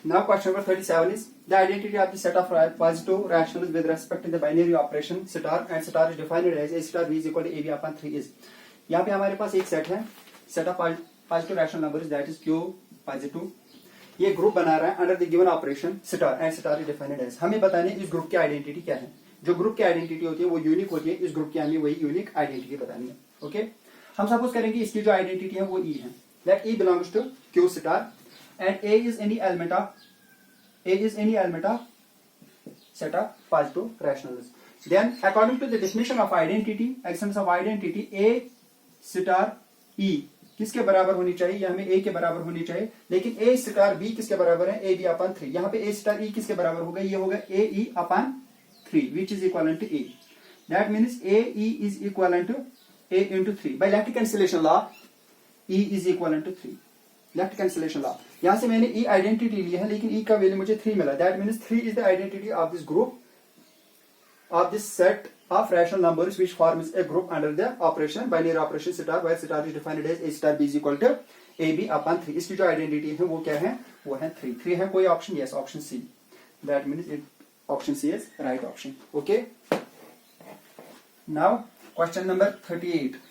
Now question number 37 is the identity of the set of positive rationals with respect to the binary operation star and star is defined as a star b is equal to ab upon 3 is. यहाँ पे हमारे पास एक set है, set of positive rational numbers that is Q positive. ये group बना रहा है under the given operation star and star is defined as. हमें बताने इस ग्रुप की आइडेंटिटी क्या है. जो ग्रुप की आइडेंटिटी होती है वो यूनिक होती है. इस ग्रुप की हमें वही यूनिक आइडेंटिटी बतानी है. ओके, हम सपोज करेंगे इसकी जो आइडेंटिटी है वो ई है. Let E belongs to Q star and A is any element of set of positive rationals. Then according to the definition of identity, existence of identity, A star E किसके बराबर होनी चाहिए. ये हमें A के बराबर होनी चाहिए, लेकिन A स्टार B किसके बराबर है. AB upon 3. यहाँ पे A स्टार E किसके बराबर होगा. ये होगा AE upon 3 which is equivalent to A. That means AE is equivalent to A into 3. By left cancellation law E is equivalent to 3. Left cancellation law. यहां से मैंने ई आइडेंटिटी ली है, लेकिन ई का वैल्यू मुझे 3 मिला. That means 3 is the identity of this group of this set of rational numbers which forms a group under the operation binary operation star where star is defined as a star b is equal to a b upon 3. इसकी जो identity है वो क्या है, वो है 3 है. कोई option, yes option C. That means it option C is right option. Okay, now question number 38.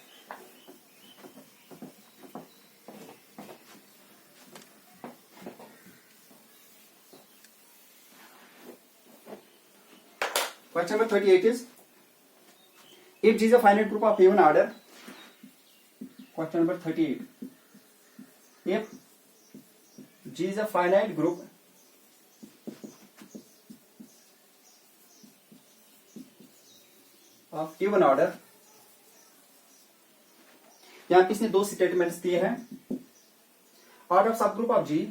Question number 38 is, if G is a finite group of even order, question number 38, if G is a finite group of even order, यहाँ किसने दो statements दिए हैं. Order of सब group of G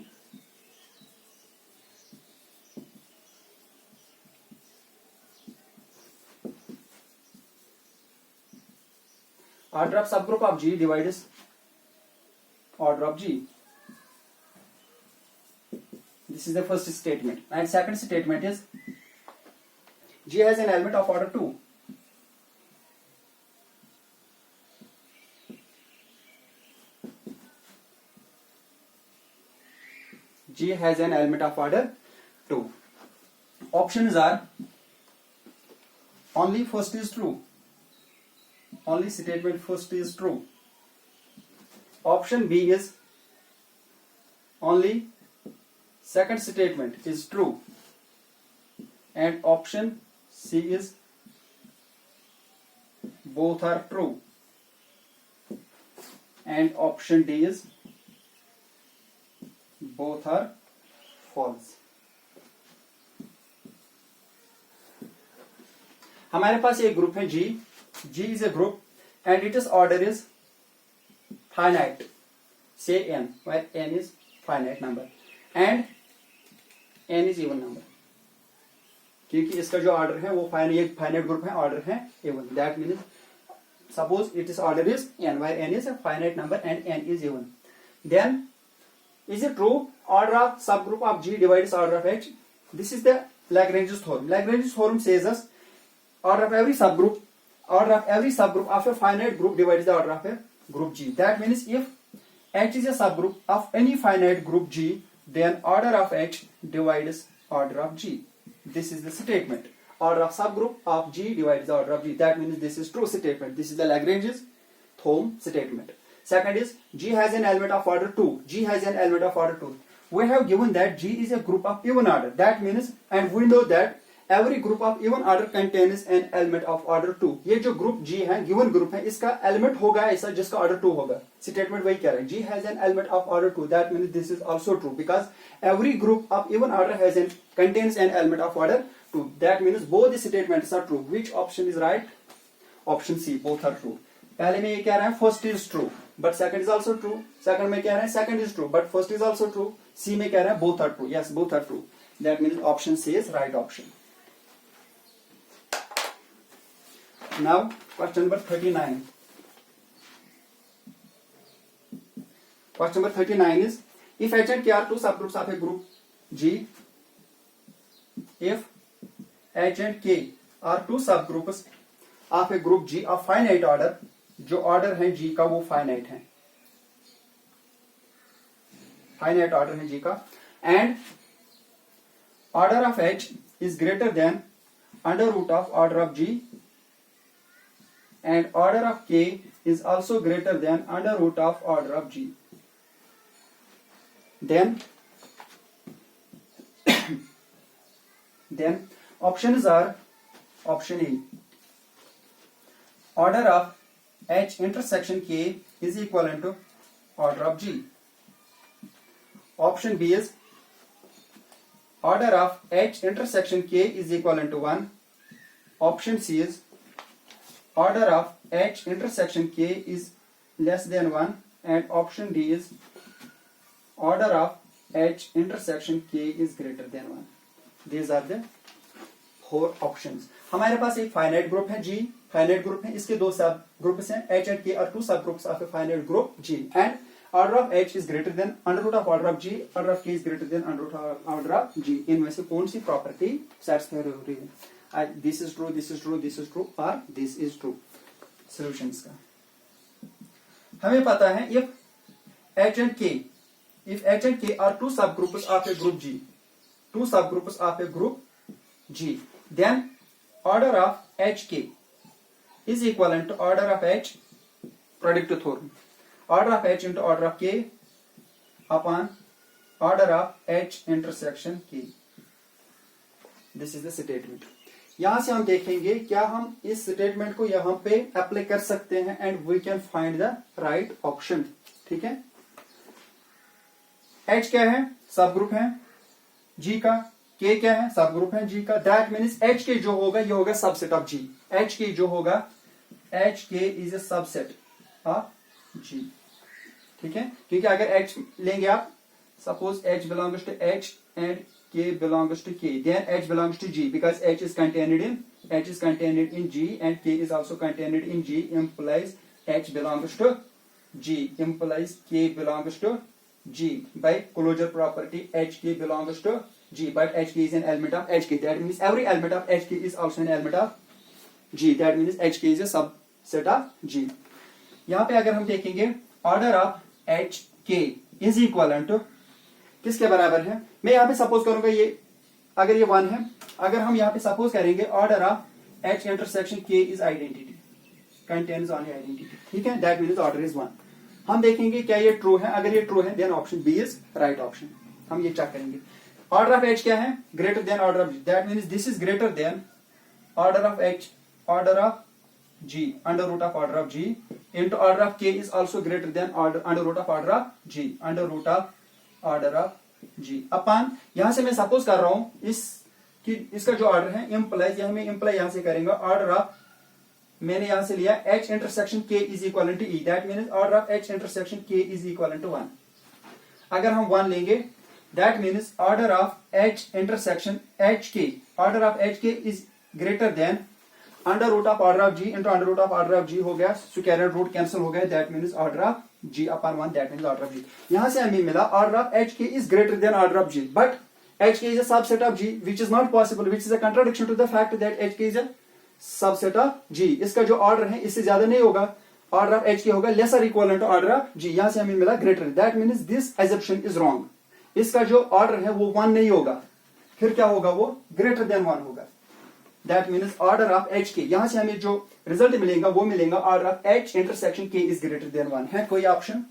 order of subgroup of G divides order of G. This is the first statement. And second statement is G has an element of order 2. G has an element of order 2. Options are only first is true. Only statement first is true. Option B is only second statement is true. And option C is both are true. And option D is both are false. हमारे पास एक group है G. G is a group and its order is finite, say n, where n is finite number and n is even number. क्योंकि इसका जो order है वो finite group है, ऑर्डर है even. That means suppose its order is n, where n is a finite number and n is even. Then is it true order of subgroup of G divides order of H? This is the Lagrange's theorem. Lagrange's theorem says us order of every subgroup of a finite group divides the order of a group G. That means if H is a subgroup of any finite group G, then order of H divides order of G. This is the statement. Order of subgroup of G divides the order of G. That means this is true statement. This is the Lagrange's theorem statement. Second is G has an element of order 2. G has an element of order 2. We have given that G is a group of even order. That means, and we know that every group of even order contains an element of order 2. ये जो group G है, given group है, इसका element होगा ऐसा जिसका order 2 होगा. Statement वही कह रहा है. G has an element of order 2. That means this is also true because every group of even order contains an element of order 2. That means both the statements are true. Which option is right? Option C, both are true. पहले में ये कह रहा है first is true but second is also true. Second में कह रहा है second is true but first is also true. C में कह रहा है both are true. Yes, both are true. That means option C is right option. Now question number 39. Question number 39 is if H and K are two subgroups of a group G, if H and K are two subgroups of a group G of finite order, जो order है G का वो finite है, finite order है G का, and order of H is greater than under root of order of G, and order of K is also greater than under root of order of G, then options are option A, order of H intersection K is equivalent to order of G. Option B is order of H intersection K is equivalent to 1. Option C is order of H intersection K is less than 1, and option D is order of H intersection K is greater than 1. These are the 4 options. हमारे पास एक finite group है G, finite group है, इसके 2 सब groups हैं H and K are 2 subgroups of a finite group G, and order of H is greater than under root of order of G, order of K is greater than under root of order of G. इनमें से कौन सी property satisfy हो रही है? This is true, this is true, this is true, or this is true. Solutions का हमें पता है if H and K are 2 subgroups of a group G, 2 subgroups of a group G, then order of HK is equivalent to order of H, product theorem, order of H into order of K upon order of H intersection K. This is the statement. यहां से हम देखेंगे क्या हम इस statement को यहां पे अप्लाई कर सकते हैं, and we can find the right option. ठीक है, H क्या है? सब ग्रुप है G का. K क्या है? सब ग्रुप है G का. दैट मीन्स H के जो होगा ये होगा सबसेट ऑफ G. H के जो होगा H के is a subset of G. ठीक है, क्योंकि अगर H लेंगे आप, suppose H belongs to H and K belongs to K, then H belongs to G because H is contained in G and K is also contained in G, implies H belongs to G, implies K belongs to G. By closure property HK belongs to G, but HK is an element of HK. That means every element of HK is also an element of G. That means HK is a subset of G. यहाँ पे अगर हम देखेंगे order of HK is equivalent to किसके बराबर है? मैं यहाँ पे सपोज करूंगा ये, अगर ये 1 है, अगर हम यहाँ पे सपोज करेंगे order of H intersection K is identity, contains only identity. ठीक है, दैट मीन्स ऑर्डर इज 1. हम देखेंगे क्या ये ट्रू है. अगर ये ट्रू है then option B is right option. हम ये चेक करेंगे. ऑर्डर ऑफ H क्या है? Greater than order of G. That means this is greater than order of H, order of G under root of order of G into order of K is also greater than order under root of order of G, under root of order of G अपन. यहां से मैं suppose कर रहा हूं इसका जो order है implies, यहां में इंप्लाई यहां से करेंगे ऑर्डर ऑफ, मैंने यहां से लिया H intersection K is equal to E. That means order of H intersection K is equal to 1. अगर हम 1 लेंगे that means order of H intersection HK, order of HK is greater than under root of order of G into under root of order of G हो गया, square root cancel हो गया. That means order of G upon 1, that means order of G. यहां से हमें मिला order of HK is greater than order of G, but HK is a subset of G, which is not possible, which is a contradiction to the fact that HK is a subset of G. इसका जो order है इससे ज्यादा नहीं होगा, order of HK होगा lesser equivalent to order of G. यहां से हमें मिला greater, that means this assumption is wrong. इसका जो ऑर्डर है वो 1 नहीं होगा, फिर क्या होगा? वो ग्रेटर देन 1 होगा. That means order of HK, यहां से हमें जो रिजल्ट मिलेगा वो मिलेगा order of H intersection K is greater than 1. है कोई ऑप्शन?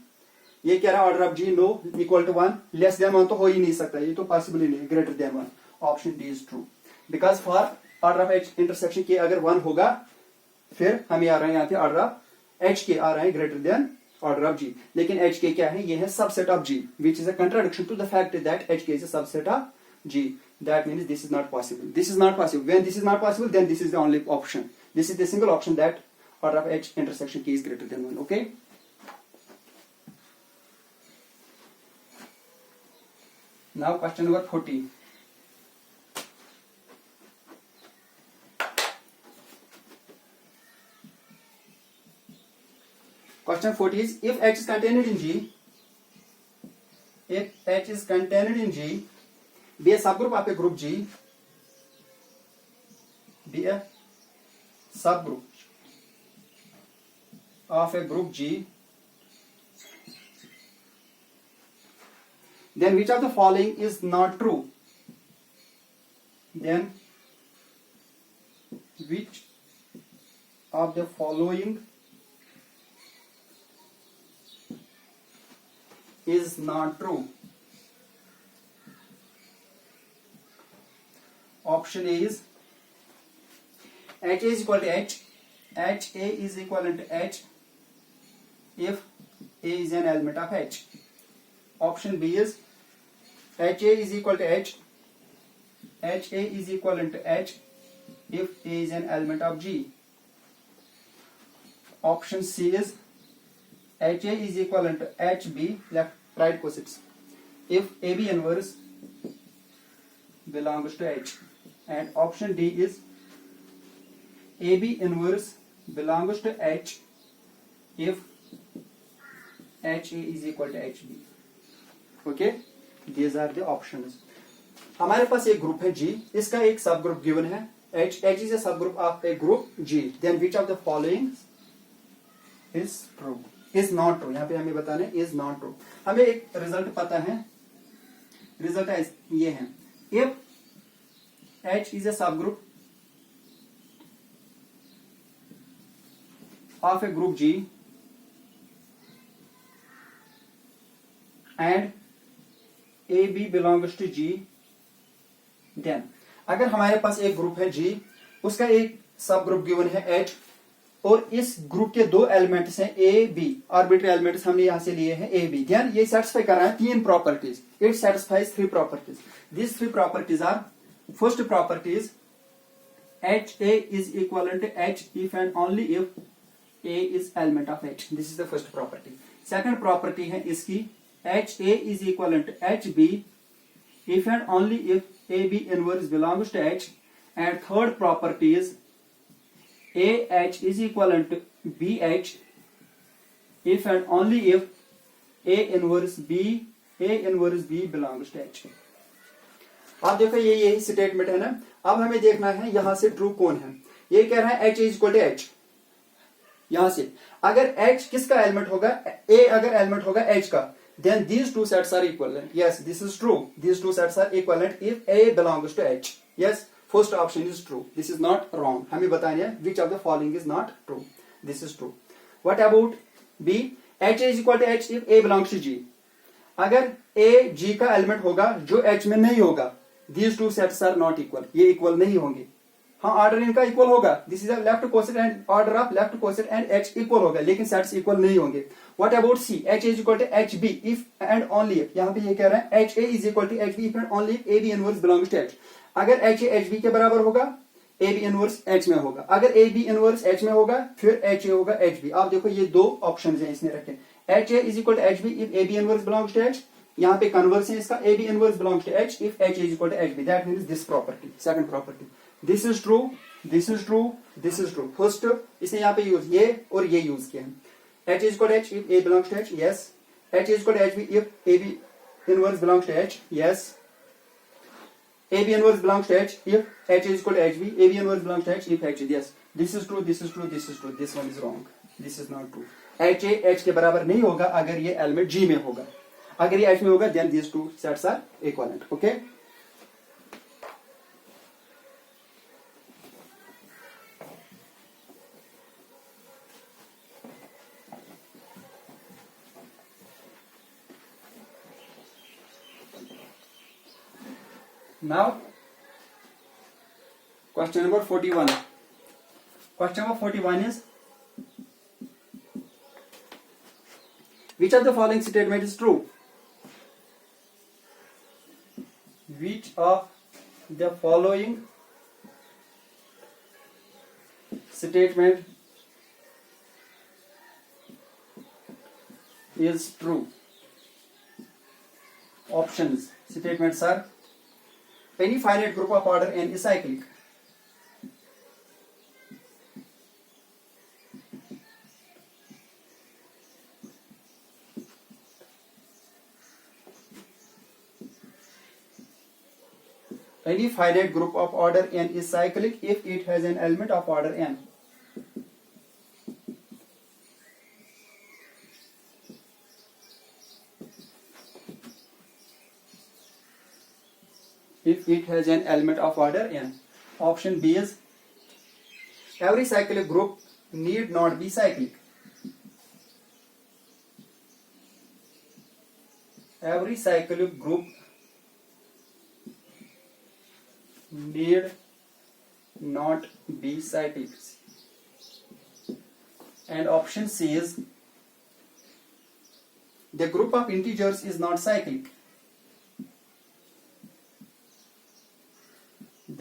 ये कह रहा है order of G no equal to 1, less than 1 तो हो ही नहीं सकता, ये तो पॉसिबल ही नहीं, greater than 1. Option D is true because for order of H intersection K अगर 1 होगा फिर हमें आ रहा है यहाँ पे ऑर्डर ऑफ HK आ रहा है greater than order of G. लेकिन HK क्या है? ये है subset of G, which is a contradiction to the fact that HK is a subset of G. That means this is not possible. This is not possible. When this is not possible, then this is the only option. This is the single option that order of H intersection K is greater than 1. Okay. Now question number 40. Question 40 is if H is contained in G, if H is contained in G, be a subgroup of a group G, be a subgroup of a group G, then which of the following is not true? then which of the following is not true? Option A is HA is equal to H. HA is equivalent to H if A is an element of H. Option B is HA is equal to H. HA is equivalent to H if A is an element of G. Option C is HA is equivalent to HB, left right opposites, if AB inverse belongs to H. And option D is AB inverse belongs to H if HA is equal to HB. Okay, these are the options. हमारे पास एक group है G, इसका एक सब group given है H. H is a subgroup of a group G. Then which of the following is true? Is not true. यहाँ पे हमें बताना है is not true. हमें एक रिजल्ट पता है, रिजल्ट ये है, if H is a subgroup of a group G and AB belongs to G, then अगर हमारे पास एक ग्रुप है G, उसका एक सब ग्रुप गिवन है H, और इस ग्रुप के दो एलिमेंट्स हैं A B, आर्बिट्री एलिमेंट्स हमने यहां से लिए हैं A B, then ये सेटिस्फाई कर रहा है तीन properties. It satisfies three properties. This three properties are, first property is HA is equivalent to H if and only if A is element of H. This is the first property. Second property है इसकी HA is equivalent to HB if and only if AB inverse belongs to H. And third property is AH is equivalent to BH if and only if A inverse B belongs to H. आप देखो ये यही statement है ना. अब हमें देखना है यहां से ट्रू कौन है. ये कह रहा है H is equal to H. यहां से अगर H किसका एलिमेंट होगा, A अगर एलिमेंट होगा H का, then these two sets are equivalent. Yes, this is true. These two sets are equivalent if A belongs to H. Yes, first option is true. This is not wrong. हमें बताना है which of the following is not true. This is true. What about B? H is equal to H if A belongs to G. अगर A G का element होगा जो H में नहीं होगा, these two sets are not equal. ये equal नहीं होंगे. हाँ, ऑर्डर इनका इक्वल होगा. This is left coset and order of left coset and H equal होगा, लेकिन सेट्स इक्वल नहीं होंगे. What about C? H is equal to HB if and only if. यहाँ पे ये कह रहा है HA is equal to HB if and only if AB inverse belongs to H. अगर HA HB के बराबर होगा, AB inverse H में होगा. अगर AB inverse H में होगा, फिर HA होगा HB. आप देखो ये दो ऑप्शन हैं इसने रखे. HA is equal to HB if AB inverse belongs to H. यहाँ पे कन्वर्स है इसका, AB inverse belongs to H if HA is equal to HB. That means this property, second property. This is true, this is true, this is true. First इसने यहाँ पे use ये और ये यूज किया है. H is equal to H if A belongs to H. Yes. H is equal to HB if AB inverse belongs to H. Yes. AB inverse belongs to H if H is equal to HB. AB inverse belongs to H if H. Yes. This is true, this is true, this is true. This one is wrong. This is not true. HA H के बराबर नहीं होगा अगर ये element G में होगा. अगर ये H में होगा, then these two sets are equivalent. Okay. Now, question number 41. Question number 41 is, which of the following statement is true? Which of the following statement is true? Options. Statements are: any finite group of order n is cyclic. Any finite group of order n is cyclic if it has an element of order n. if it has an element of order n. Option B is every cyclic group need not be cyclic. Every cyclic group need not be cyclic. And option C is the group of integers is not cyclic.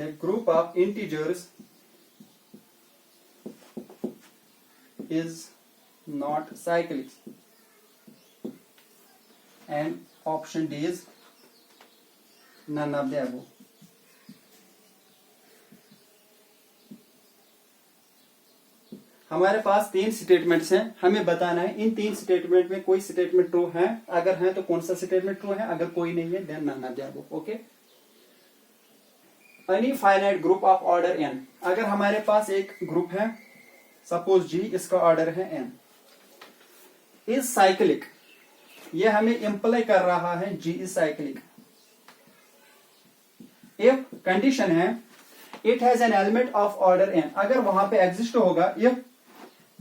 The group of integers is not cyclic. And option D is none of the above. हमारे पास 3 statements हैं, हमें बताना है इन 3 statement में कोई statement true है, अगर है तो कौन सा स्टेटमेंट ट्रू है, अगर कोई नहीं है then none of the above. Okay. Any finite group of order n. अगर हमारे पास एक ग्रुप है सपोज G, इसका ऑर्डर है n, इज साइक्लिक. ये हमें इंप्लाई कर रहा है G is cyclic. If condition है it has an element of order n. अगर वहां पे एग्जिस्ट होगा if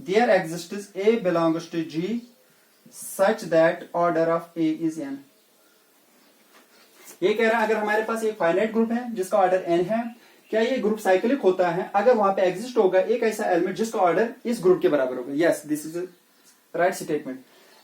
there exists A belongs to G such that order of A is n. ये कह रहा है अगर हमारे पास एक फाइनाइट ग्रुप है जिसका ऑर्डर n है, क्या ये ग्रुप साइक्लिक होता है अगर वहां पे एग्जिस्ट होगा एक ऐसा एलिमेंट जिसका ऑर्डर इस ग्रुप के बराबर होगा. Yes, this is right statement.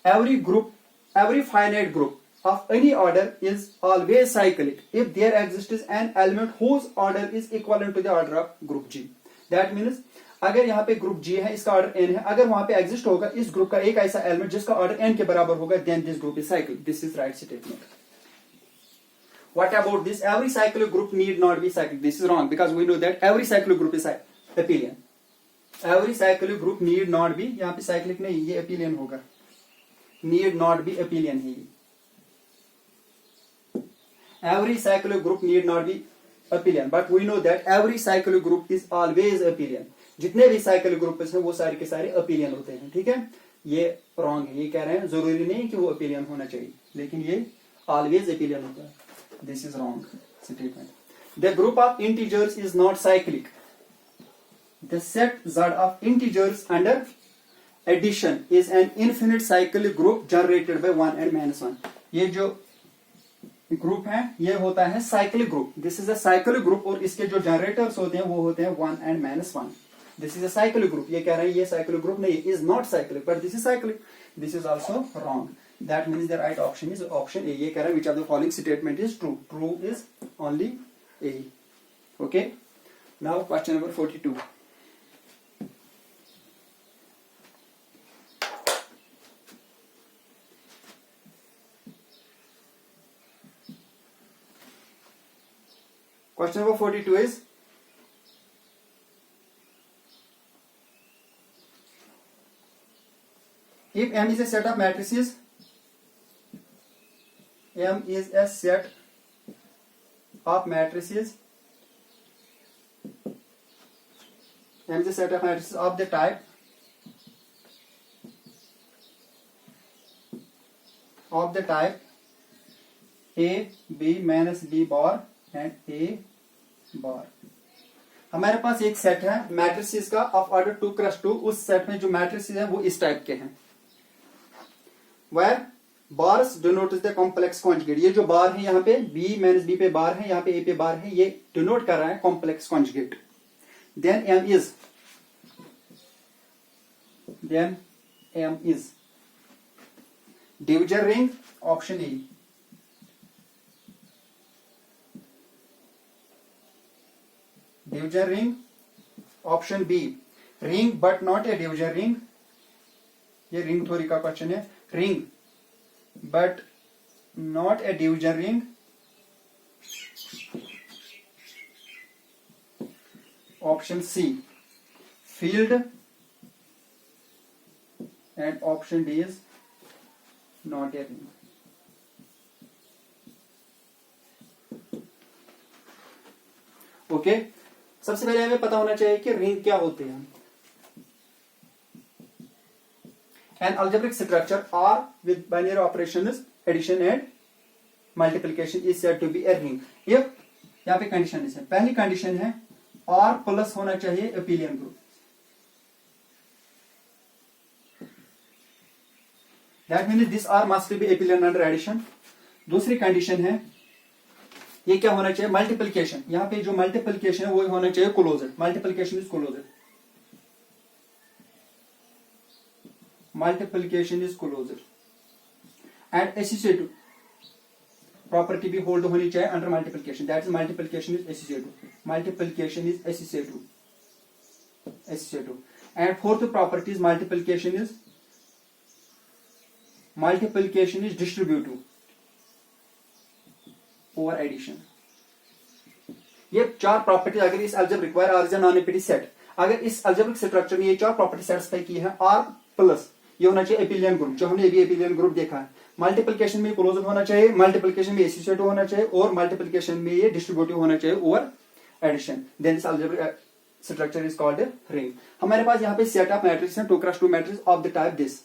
every finite group of any order is always cyclic if there exists an element whose order is equivalent to the order of group G. That means अगर यहाँ पे group G है, इसका order n है, अगर वहां पे exist होगा इस ग्रुप का एक ऐसा एलिमेंट जिसका ऑर्डर n के बराबर होगा, then this group is cyclic. This is right statement. What about this? Every cyclic group need not be cyclic. This is wrong because we know that every cyclic group is abelian. Every cyclic group need not be, यहाँ पे cyclic नहीं, ये abelian होगा. Need not be abelian है ये. Every cyclic group need not be abelian, but we know that every cyclic group is always abelian. जितने भी cyclic groups हैं वो सारे के सारे abelian होते हैं. ठीक है, ये wrong है. ये कह रहे हैं जरूरी नहीं कि वो abelian होना चाहिए, लेकिन ये always abelian होता है. This is wrong statement. The group of integers is not cyclic. The set Z of integers under addition is an infinite cyclic group generated by 1 and -1. ये जो ग्रुप है ये होता है cyclic group. This is a cyclic group और इसके जो generators होते हैं वो होते हैं 1 and -1. This is a cyclic group. ये कह रहे हैं ये साइक्लिक ग्रुप नहीं, is not cyclic but this is cyclic. This is also wrong. That means the right option is option A. ये कह रहा है which of the following statement is true. True is only A. Okay. Now question number 42. Question number 42 is if M is a set of matrices, M is a set of matrices. M is a set of matrices of the type A, B minus B bar and A bar. हमारे पास एक set है matrices का of order 2 cross 2. उस set में जो matrices हैं वो इस टाइप के हैं. Where bars denote the complex conjugate. ये जो बार है यहाँ पे B माइनस B पे बार है, यहाँ पे A पे बार है, ये डिनोट कर रहा है complex conjugate. Then M is division ring. Option A. Division ring. Option B ring but not a division ring. ये रिंग थ्योरी का क्वेश्चन है. Ring but not a division ring. Option C field and option D is not a ring. Okay, सबसे पहले हमें पता होना चाहिए कि रिंग क्या होते हैं. An algebraic structure R with binary operations addition and multiplication is said to be a ring. If यहाँ पे कंडीशन है, पहली कंडीशन है R प्लस होना चाहिए abelian group, that means this R must be abelian under addition. दूसरी condition है ये क्या होना चाहिए, मल्टीप्लिकेशन, यहाँ पे जो मल्टीप्लिकेशन है वो होना चाहिए closed, multiplication is closed, multiplication is closed and associative property भी होल्ड होनी चाहिए under multiplication, that is multiplication is associative, multiplication is associative, associative. And fourth property is multiplication is distributive over addition. ये चार property अगर इस algebraic require R is non empty set, अगर इस algebraic structure में ये चार प्रॉपर्टी सेटिस्फाई की है, आर प्लस ये होना चाहिए एपिलियन ग्रुप, जो हमने अभी एपिलियन ग्रुप देखा है, मल्टीप्लिकेशन में क्लोज्ड होना चाहिए, मल्टीप्लिकेशन में एसोसिएटिव होना चाहिए और मल्टीप्लिकेशन में ये डिस्ट्रीब्यूटिव होना चाहिए over addition, then this algebraic structure is called ring. हमारे पास यहाँ पे सेट ऑफ मैट्रिक्स है 2x2 matrix of the type this.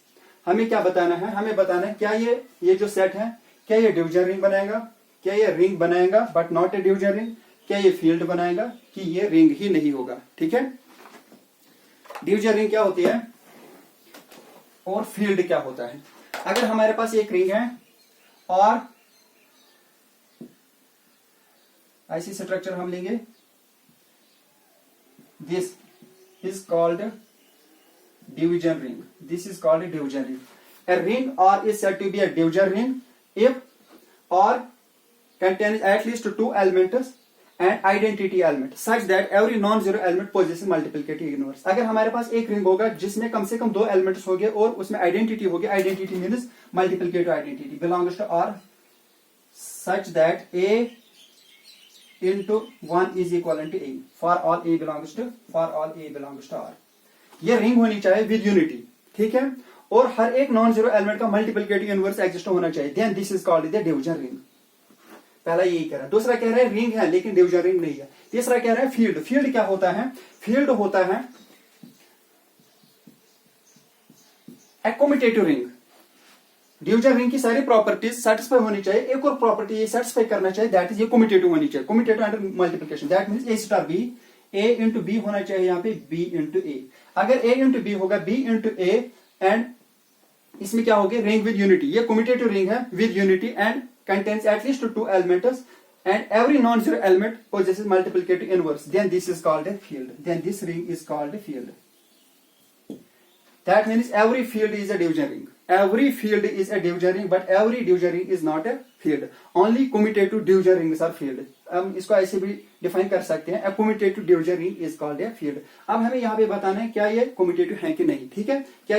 हमें क्या बताना है, हमें बताना है क्या ये जो सेट है क्या ये डिवीजन रिंग बनाएगा, क्या ये रिंग बनाएगा but not A division ring, क्या ये फील्ड बनाएगा कि ये रिंग ही नहीं होगा। ठीक है, डिवीजन रिंग क्या होती है और फील्ड क्या होता है। अगर हमारे पास एक रिंग है और ऐसी स्ट्रक्चर हम लेंगे, this is called division ring, this is called division ring. A ring or is said to be a division ring if or contains at least two elements and identity element such that every non-zero element possesses multiplicative inverse। अगर हमारे पास एक ring होगा जिसमें कम से कम दो elements होंगे और उसमें आइडेंटिटी होगी, identity means multiplicative identity belongs to R such that A into 1 is equivalent to A for all A belongs to R। ये रिंग होनी चाहिए विद यूनिटी, ठीक है, और हर एक नॉन जीरो एलिमेंट का मल्टीप्लिकेटिव इनवर्स एग्जिस्ट होना चाहिए, then this is called the division ring. पहला यही कह रहा है। दूसरा कह रहा है रिंग है लेकिन डिवीजन रिंग नहीं है। तीसरा कह रहा है फील्ड। फील्ड क्या होता है? फील्ड होता है एक्कोमिटेटिव रिंग। डिवीजन रिंग की सारी प्रॉपर्टीज सेटिस्फाई होनी चाहिए, एक और प्रॉपर्टी ये सेटिस्फाई करना चाहिए, दैट इज ये कम्यूटेटिव होनी चाहिए। Commutative under multiplication, that means a star b, a into b होना चाहिए यहाँ पे बी इंटू ए। अगर ए इंटू बी होगा बी इंटू ए, एंड इसमें क्या होगी? Ring with unity. ये कम्यूटेटिव रिंग है with unity and contains at least two elements and every non-zero element possesses multiplicative inverse, then this is called a field, then this ring is called a field. That means every field is a division ring, every field is a division ring, but every division ring is not a field. Only commutative division rings are field. हम इसको ऐसे भी define कर सकते हैं, a commutative division ring is called a field. अब हमें यहाँ पे बताना है क्या ये commutative है कि नहीं, ठीक है? क्या